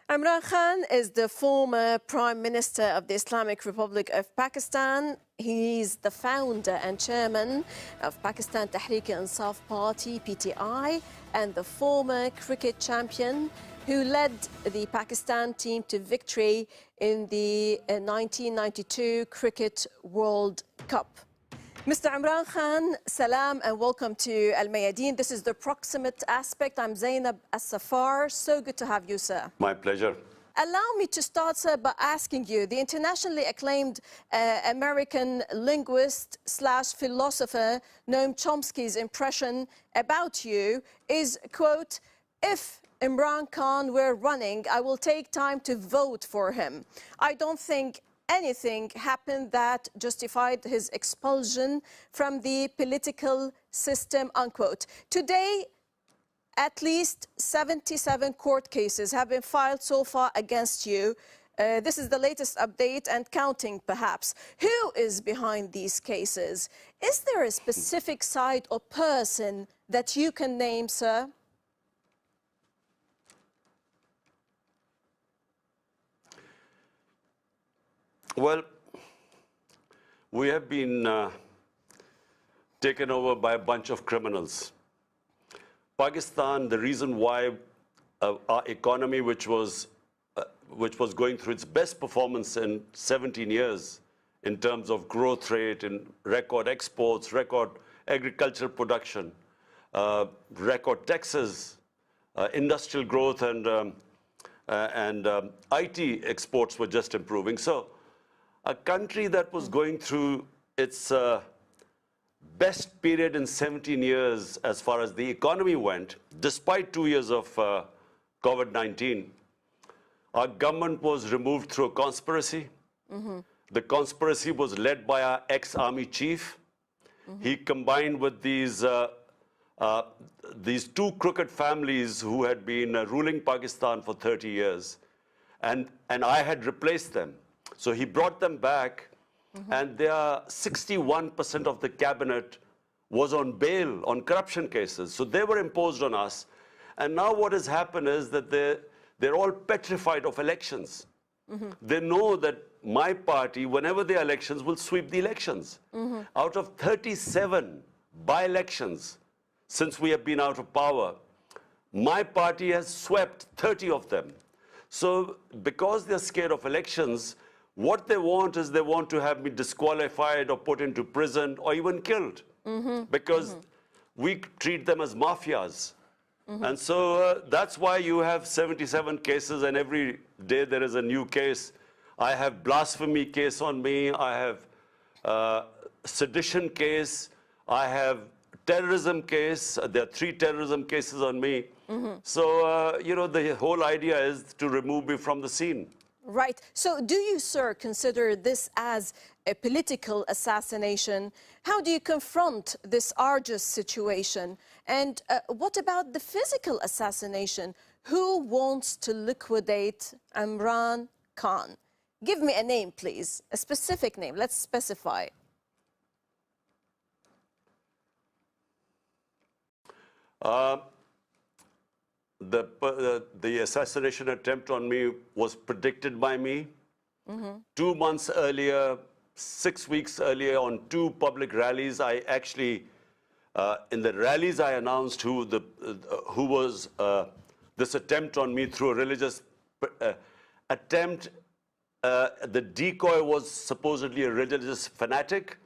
Imran Khan is the former Prime Minister of the Islamic Republic of Pakistan. He's the founder and chairman of Pakistan Tehreek-e-Insaf Party, PTI, and the former cricket champion who led the Pakistan team to victory in the 1992 Cricket World Cup. Mr. Imran Khan, salam and welcome to Al Mayadeen. This is the proximate aspect. I'm Zainab As-Safar. So good to have you, sir. My pleasure. Allow me to start, sir, by asking you, the internationally acclaimed American linguist / philosopher Noam Chomsky's impression about you is, quote, "If Imran Khan were running, I will take time to vote for him. I don't think anything happened that justified his expulsion from the political system," unquote. Today, at least 77 court cases have been filed so far against you. This is the latest update and counting, perhaps. Who is behind these cases? Is there a specific side or person that you can name, sir? Well, we have been taken over by a bunch of criminals. Pakistan, the reason why our economy, which was going through its best performance in 17 years in terms of growth rate, in record exports, record agricultural production, record taxes, industrial growth, and IT exports were just improving. So a country that was going through its best period in 17 years as far as the economy went, despite 2 years of COVID-19, our government was removed through a conspiracy. The conspiracy was led by our ex-army chief. He combined with these two crooked families who had been ruling Pakistan for 30 years, and I had replaced them. So he brought them back, and their 61% of the cabinet was on bail on corruption cases. So they were imposed on us. And now what has happened is that they're all petrified of elections. They know that my party, whenever there are elections, will sweep the elections. Out of 37 by-elections since we have been out of power, my party has swept 30 of them. So because they're scared of elections, what they want is they want to have me disqualified or put into prison or even killed, because we treat them as mafias. And so that's why you have 77 cases, and every day there is a new case. I have blasphemy case on me. I have sedition case. I have terrorism case. There are 3 terrorism cases on me. So, you know, the whole idea is to remove me from the scene. Right. So do you, sir, consider this as a political assassination? How do you confront this arduous situation? And what about the physical assassination? Who wants to liquidate Imran Khan? Give me a name, please, a specific name. Let's specify. The assassination attempt on me was predicted by me. 2 months earlier, 6 weeks earlier, on 2 public rallies, I actually, in the rallies, I announced who was this attempt on me through a religious attempt. The decoy was supposedly a religious fanatic,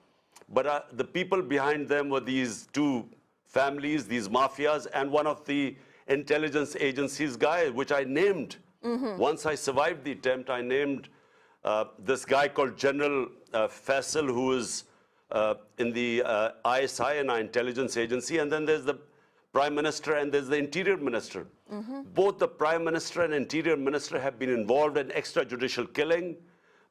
but the people behind them were these 2 families, these mafias, and one of the intelligence agencies guy, which I named. Once I survived the attempt, I named this guy called General Faisal, who is in the ISI, and our intelligence agency, and then there's the Prime Minister and there's the Interior Minister. Both the Prime Minister and Interior Minister have been involved in extrajudicial killing.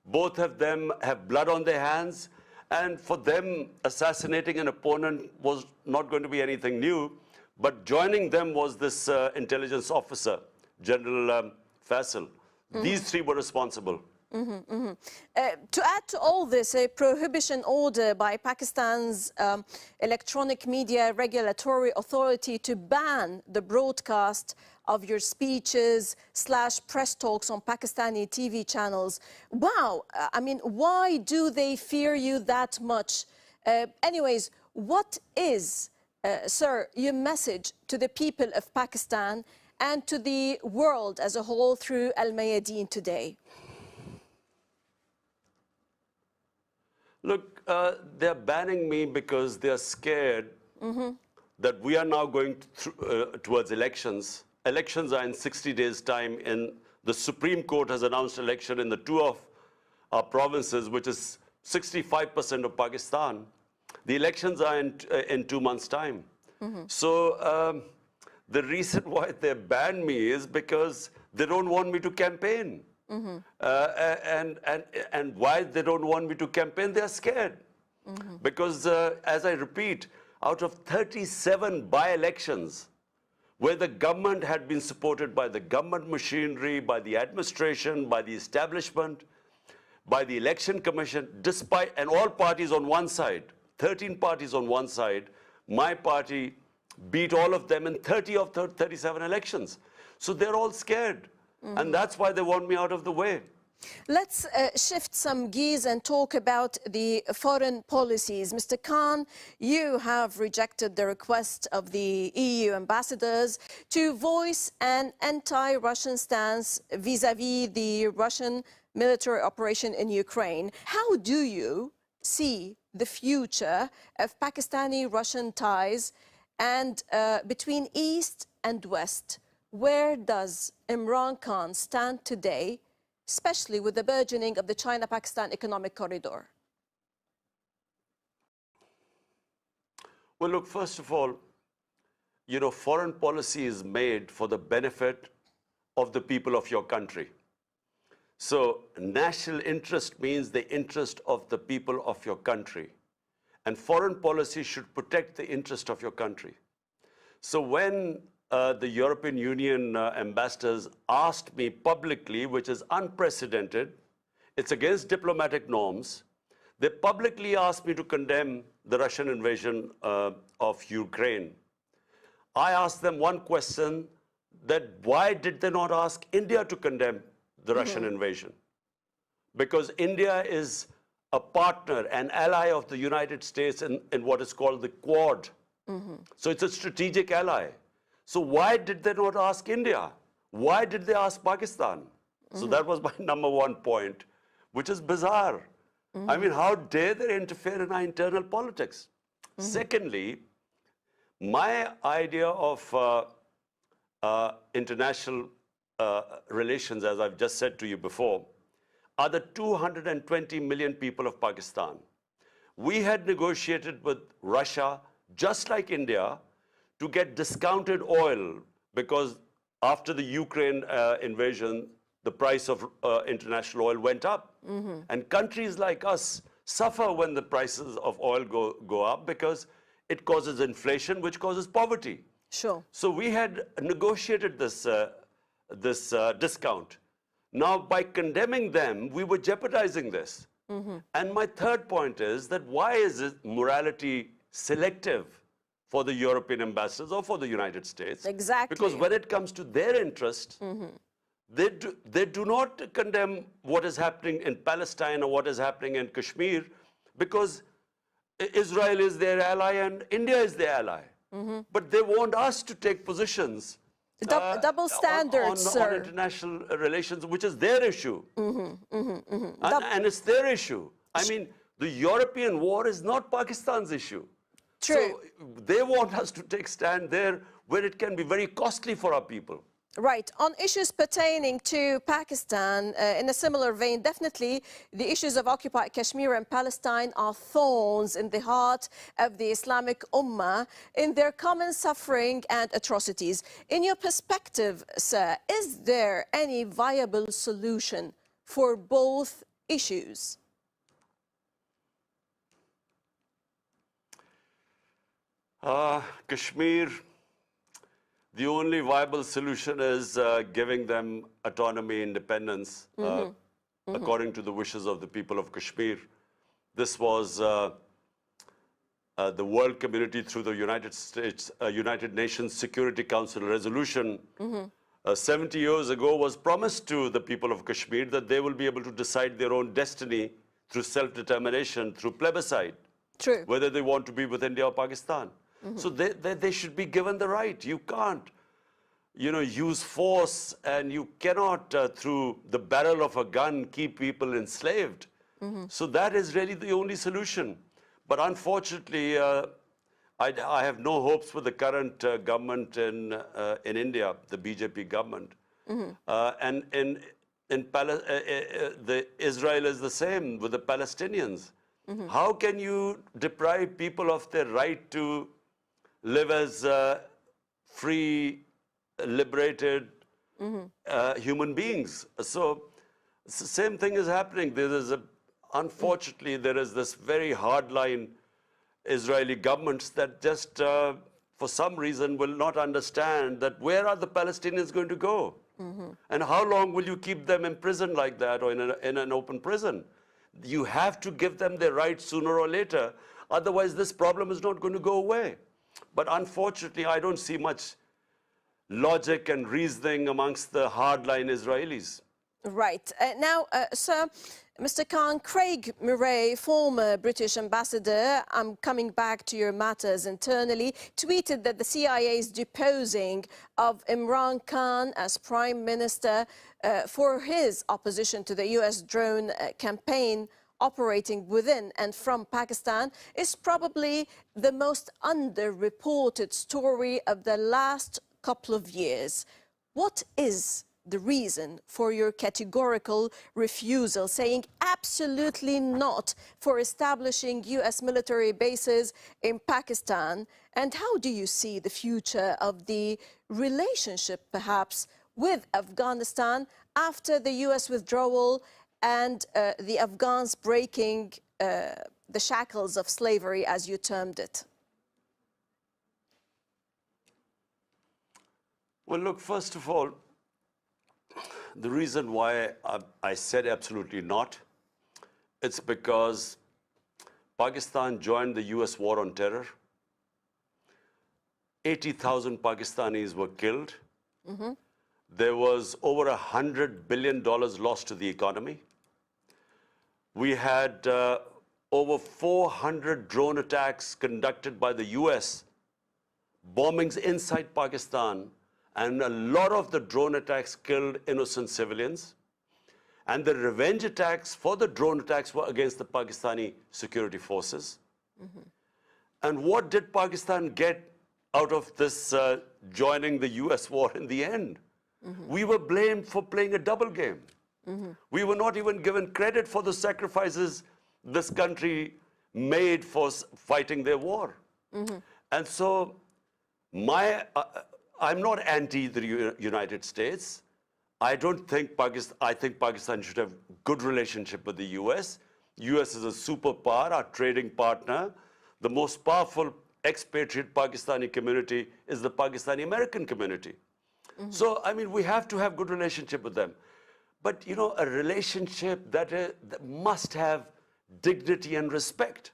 Both of them have blood on their hands, and for them, assassinating an opponent was not going to be anything new. But joining them was this intelligence officer, General Faisal. These 3 were responsible. To add to all this, a prohibition order by Pakistan's Electronic Media Regulatory Authority to ban the broadcast of your speeches / press talks on Pakistani TV channels. Wow, I mean, why do they fear you that much? Anyways, what is, sir, your message to the people of Pakistan and to the world as a whole through Al Mayadeen today? Look, they're banning me because they're scared that we are now going towards elections. Elections are in 60 days' time, and the Supreme Court has announced election in the 2 of our provinces, which is 65% of Pakistan. The elections are in 2 months' time. So the reason why they banned me is because they don't want me to campaign. And why they don't want me to campaign, they're scared. Because, as I repeat, out of 37 by-elections, where the government had been supported by the government machinery, by the administration, by the establishment, by the election commission, despite, and all parties on one side, 13 parties on one side, my party beat all of them in 30 of 37 elections. So they're all scared. And that's why they want me out of the way. Let's shift some gears and talk about the foreign policies. Mr. Khan, you have rejected the request of the EU ambassadors to voice an anti-Russian stance vis-à-vis the Russian military operation in Ukraine. How do you see the future of Pakistani-Russian ties and between East and West? Where does Imran Khan stand today, especially with the burgeoning of the China-Pakistan economic corridor? Well, look, first of all, you know, foreign policy is made for the benefit of the people of your country. So national interest means the interest of the people of your country. And foreign policy should protect the interest of your country. So when the European Union ambassadors asked me publicly, which is unprecedented, it's against diplomatic norms, they publicly asked me to condemn the Russian invasion of Ukraine. I asked them one question, that why did they not ask India to condemn the Russian invasion? Because India is a partner, an ally of the United States in what is called the Quad. So it's a strategic ally. So why did they not ask India? Why did they ask Pakistan? So that was my number one point, which is bizarre. I mean, how dare they interfere in our internal politics? Secondly, my idea of international relations, as I've just said to you before, are the 220 million people of Pakistan. We had negotiated with Russia, just like India, to get discounted oil, because after the Ukraine invasion, the price of international oil went up. And countries like us suffer when the prices of oil go up, because it causes inflation, which causes poverty. Sure. So we had negotiated this discount. Now, by condemning them, we were jeopardizing this. And my third point is that why is morality selective for the European ambassadors or for the United States? Exactly. Because when it comes to their interest, they do not condemn what is happening in Palestine or what is happening in Kashmir, because Israel is their ally and India is their ally. But they want us to take positions Double standards, sir. on international relations, which is their issue. And it's their issue. I mean, the European war is not Pakistan's issue. True. So they want us to take stand there where it can be very costly for our people. Right. On issues pertaining to Pakistan, in a similar vein, definitely the issues of occupied Kashmir and Palestine are thorns in the heart of the Islamic Ummah in their common suffering and atrocities. In your perspective, sir, is there any viable solution for both issues? Kashmir, the only viable solution is giving them autonomy, independence. according to the wishes of the people of Kashmir. This was the world community through the United Nations Security Council resolution 70 years ago was promised to the people of Kashmir that they will be able to decide their own destiny through self-determination, through plebiscite, True. whether they want to be with India or Pakistan. So they should be given the right. You can't, use force, and you cannot, through the barrel of a gun, keep people enslaved. So that is really the only solution. But unfortunately, I have no hopes for the current government in India, the BJP government. And Israel is the same with the Palestinians. How can you deprive people of their right to live as free, liberated human beings? So it's the same thing is happening. Unfortunately, there is this very hardline Israeli governments that just, for some reason, will not understand that where are the Palestinians going to go? And how long will you keep them imprisoned like that, or in an open prison? You have to give them their rights sooner or later. Otherwise, this problem is not going to go away. But unfortunately, I don't see much logic and reasoning amongst the hardline Israelis. Right. Now, sir, Mr. Khan, Craig Murray, former British ambassador, I'm coming back to your matters internally, tweeted that the CIA's deposing of Imran Khan as Prime Minister for his opposition to the US drone campaign operating within and from Pakistan is probably the most underreported story of the last couple of years. What is the reason for your categorical refusal, saying absolutely not for establishing US military bases in Pakistan? And how do you see the future of the relationship, perhaps, with Afghanistan after the US withdrawal and the Afghans breaking the shackles of slavery, as you termed it? Well, look, first of all, the reason why I said absolutely not, it's because Pakistan joined the US war on terror. 80,000 Pakistanis were killed. There was over $100 billion lost to the economy. We had over 400 drone attacks conducted by the US, bombings inside Pakistan, and a lot of the drone attacks killed innocent civilians. And the revenge attacks for the drone attacks were against the Pakistani security forces. And what did Pakistan get out of this joining the US war in the end? We were blamed for playing a double game. We were not even given credit for the sacrifices this country made for fighting their war. And so I'm not anti the United States. I think Pakistan should have good relationship with the US. US is a superpower, our trading partner. The most powerful expatriate Pakistani community is the Pakistani American community. So, I mean, we have to have good relationship with them. But, a relationship that must have dignity and respect.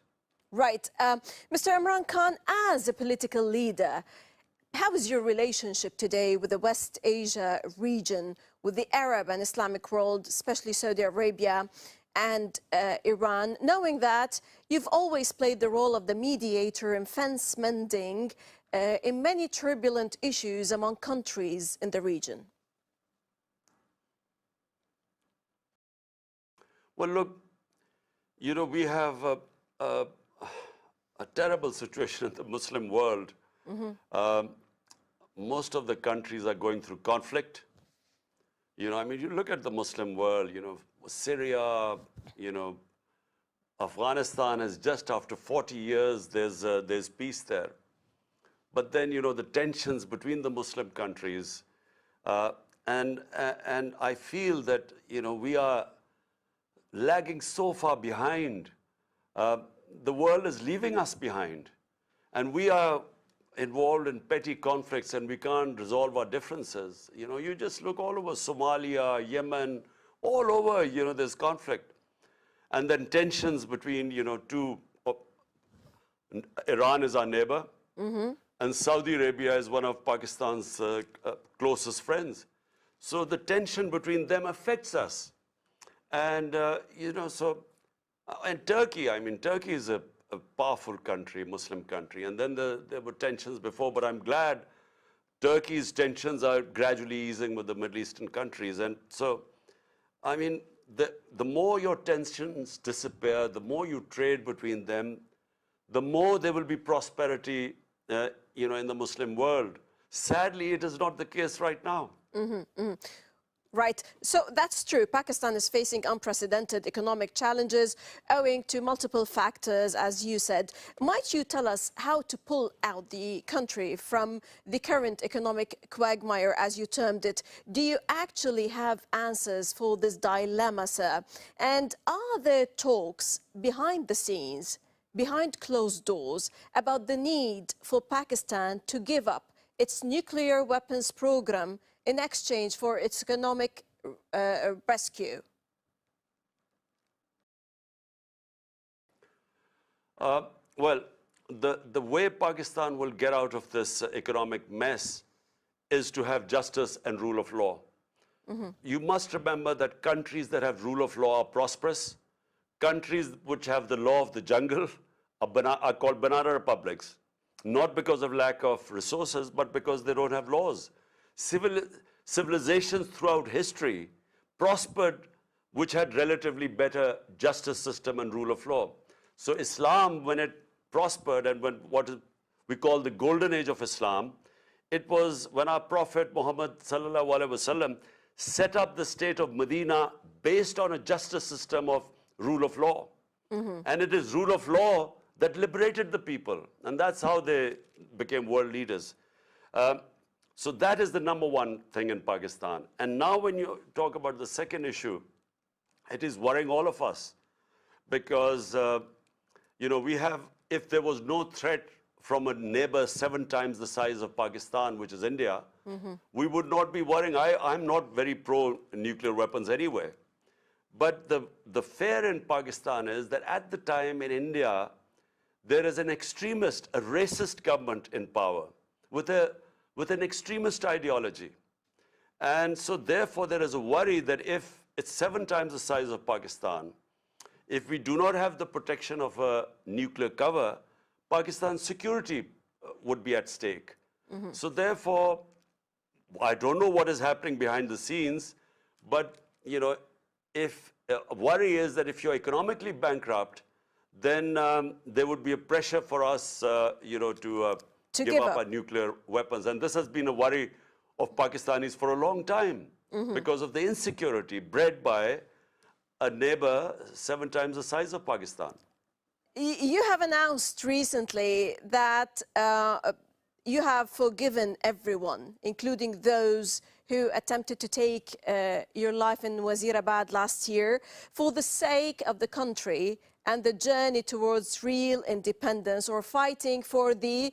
Right. Mr. Imran Khan, as a political leader, how is your relationship today with the West Asia region, with the Arab and Islamic world, especially Saudi Arabia and Iran, knowing that you've always played the role of the mediator in fence mending in many turbulent issues among countries in the region? Well, look, we have a terrible situation in the Muslim world. Most of the countries are going through conflict. I mean, you look at the Muslim world, Syria, Afghanistan is just after 40 years, there's peace there. But then, the tensions between the Muslim countries, and I feel that, we are lagging so far behind. The world is leaving us behind. And we are involved in petty conflicts and we can't resolve our differences. You just look all over Somalia, Yemen, All over, there's conflict. And then tensions between, Iran is our neighbor, and Saudi Arabia is one of Pakistan's closest friends. So the tension between them affects us. And, and Turkey, Turkey is a powerful country, Muslim country. And then there were tensions before, but I'm glad Turkey's tensions are gradually easing with the Middle Eastern countries. And so, the more your tensions disappear, the more you trade between them, the more there will be prosperity, in the Muslim world. Sadly, it is not the case right now. Right. So that's true. Pakistan is facing unprecedented economic challenges owing to multiple factors, as you said. Might you tell us how to pull out the country from the current economic quagmire, as you termed it? Do you actually have answers for this dilemma, sir? And are there talks behind the scenes, behind closed doors, about the need for Pakistan to give up its nuclear weapons program in exchange for its economic rescue? Well, the way Pakistan will get out of this economic mess is to have justice and rule of law. You must remember that countries that have rule of law are prosperous. Countries which have the law of the jungle are called banana republics, not because of lack of resources, but because they don't have laws. Civilizations throughout history prospered which had relatively better justice system and rule of law. So Islam, when it prospered and when we call the golden age of Islam, it was when our Prophet Muhammad sallallahu alaihi wasallam set up the state of Medina based on a justice system of rule of law. And it is rule of law that liberated the people. And that's how they became world leaders. So that is the number one thing in Pakistan. And now when you talk about the second issue, it is worrying all of us. Because, we have, if there was no threat from a neighbor 7 times the size of Pakistan, which is India, we would not be worrying. I'm not very pro-nuclear weapons anyway. But the fear in Pakistan is that at the time in India, there is an extremist, a racist government in power with an extremist ideology. And so therefore there is a worry that if it's 7 times the size of Pakistan, if we do not have the protection of a nuclear cover, Pakistan's security would be at stake. So therefore, I don't know what is happening behind the scenes, but if worry is that if you're economically bankrupt, then there would be a pressure for us, to give up our nuclear weapons. And this has been a worry of Pakistanis for a long time because of the insecurity bred by a neighbor 7 times the size of Pakistan. You have announced recently that you have forgiven everyone, including those who attempted to take your life in Wazirabad last year, for the sake of the country and the journey towards real independence, or fighting for the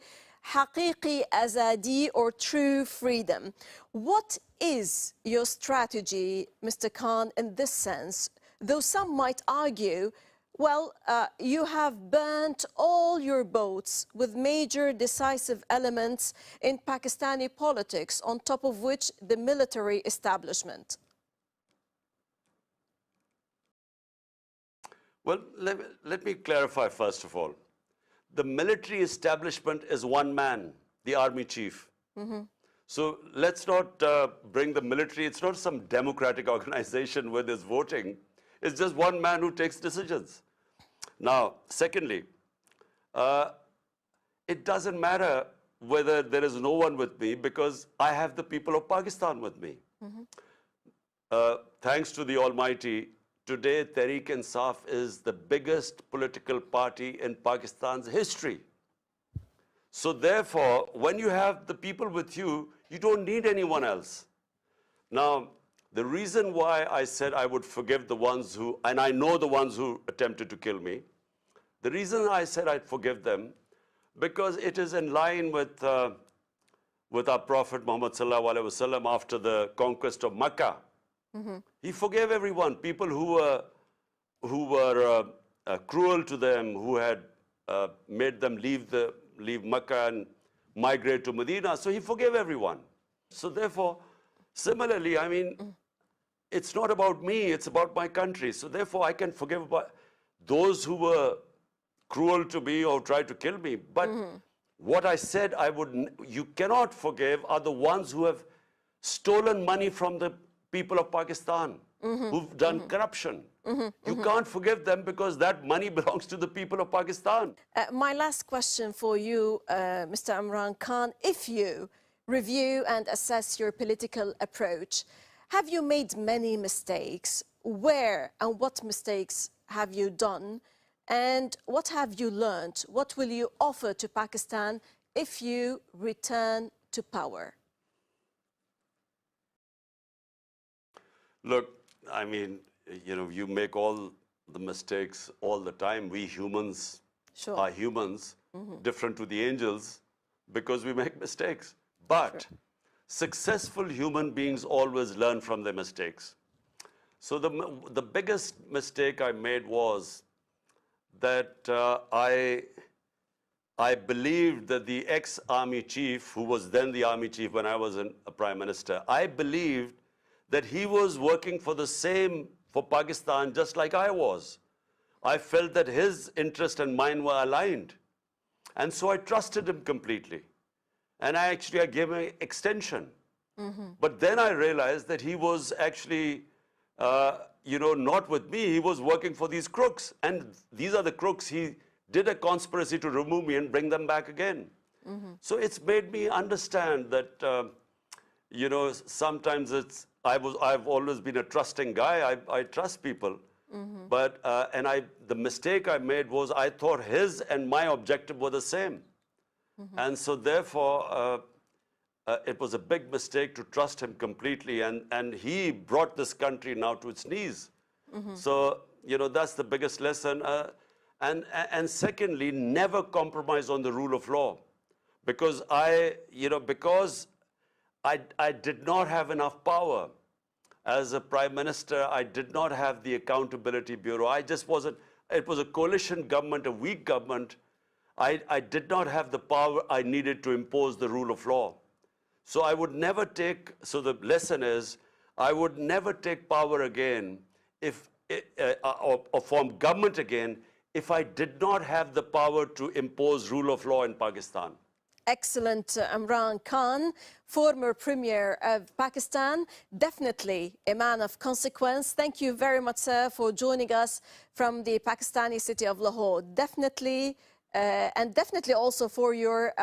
haqiqi azadi, or true freedom. What is your strategy, Mr. Khan, in this sense? Though some might argue, well, you have burnt all your boats with major decisive elements in Pakistani politics, on top of which the military establishment. Well, let me clarify first of all. The military establishment is one man, the army chief. So let's not bring the military. It's not some democratic organization where there's voting. It's just one man who takes decisions. Now, secondly, it doesn't matter whether there is no one with me, because I have the people of Pakistan with me. Thanks to the Almighty, today Tehreek-e-Insaf is the biggest political party in Pakistan's history. So therefore, when you have the people with you, you don't need anyone else. Now, the reason why I said I would forgive the ones who, and I know the ones who attempted to kill me, the reason I said I'd forgive them, because it is in line with our Prophet Muhammad sallallahu alaihi wasallam after the conquest of Makkah. He forgave everyone, people who were cruel to them, who had made them leave Mecca and migrate to Medina. So he forgave everyone. So therefore, similarly, I mean, it's not about me, it's about my country. So therefore, I can forgive about those who were cruel to me or tried to kill me. But what I said you cannot forgive are the ones who have stolen money from the people of Pakistan, who've done corruption. You can't forgive them because that money belongs to the people of Pakistan. My last question for you, Mr. Imran Khan, if you review and assess your political approach, have you made many mistakes? Where and what mistakes have you done? And what have you learned? What will you offer to Pakistan if you return to power? Look, I mean, you know, you make all the mistakes all the time. We humans are humans, different to the angels, because we make mistakes. But successful human beings always learn from their mistakes. So the biggest mistake I made was that I believed that the ex-army chief, who was then the army chief when I was a prime minister, I believed that he was working for Pakistan just like I was. I felt that his interest and mine were aligned. And so I trusted him completely. And I gave him an extension. But then I realized that he was actually, not with me. He was working for these crooks. And these are the crooks. He did a conspiracy to remove me and bring them back again. So it's made me understand that, sometimes I've always been a trusting guy. I trust people. But, the mistake I made was I thought his and my objective were the same. And so therefore, it was a big mistake to trust him completely. And he brought this country now to its knees. So, that's the biggest lesson. And secondly, never compromise on the rule of law. Because I did not have enough power. As a prime minister, I did not have the Accountability Bureau. It was a coalition government, a weak government. I did not have the power I needed to impose the rule of law. So the lesson is, I would never take power again or form government again if I did not have the power to impose rule of law in Pakistan. Excellent, Imran Khan, former Premier of Pakistan, definitely a man of consequence. Thank you very much, sir, for joining us from the Pakistani city of Lahore. Definitely, and definitely also for your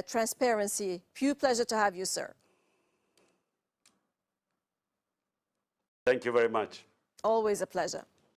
transparency. Pure pleasure to have you, sir. Thank you very much. Always a pleasure.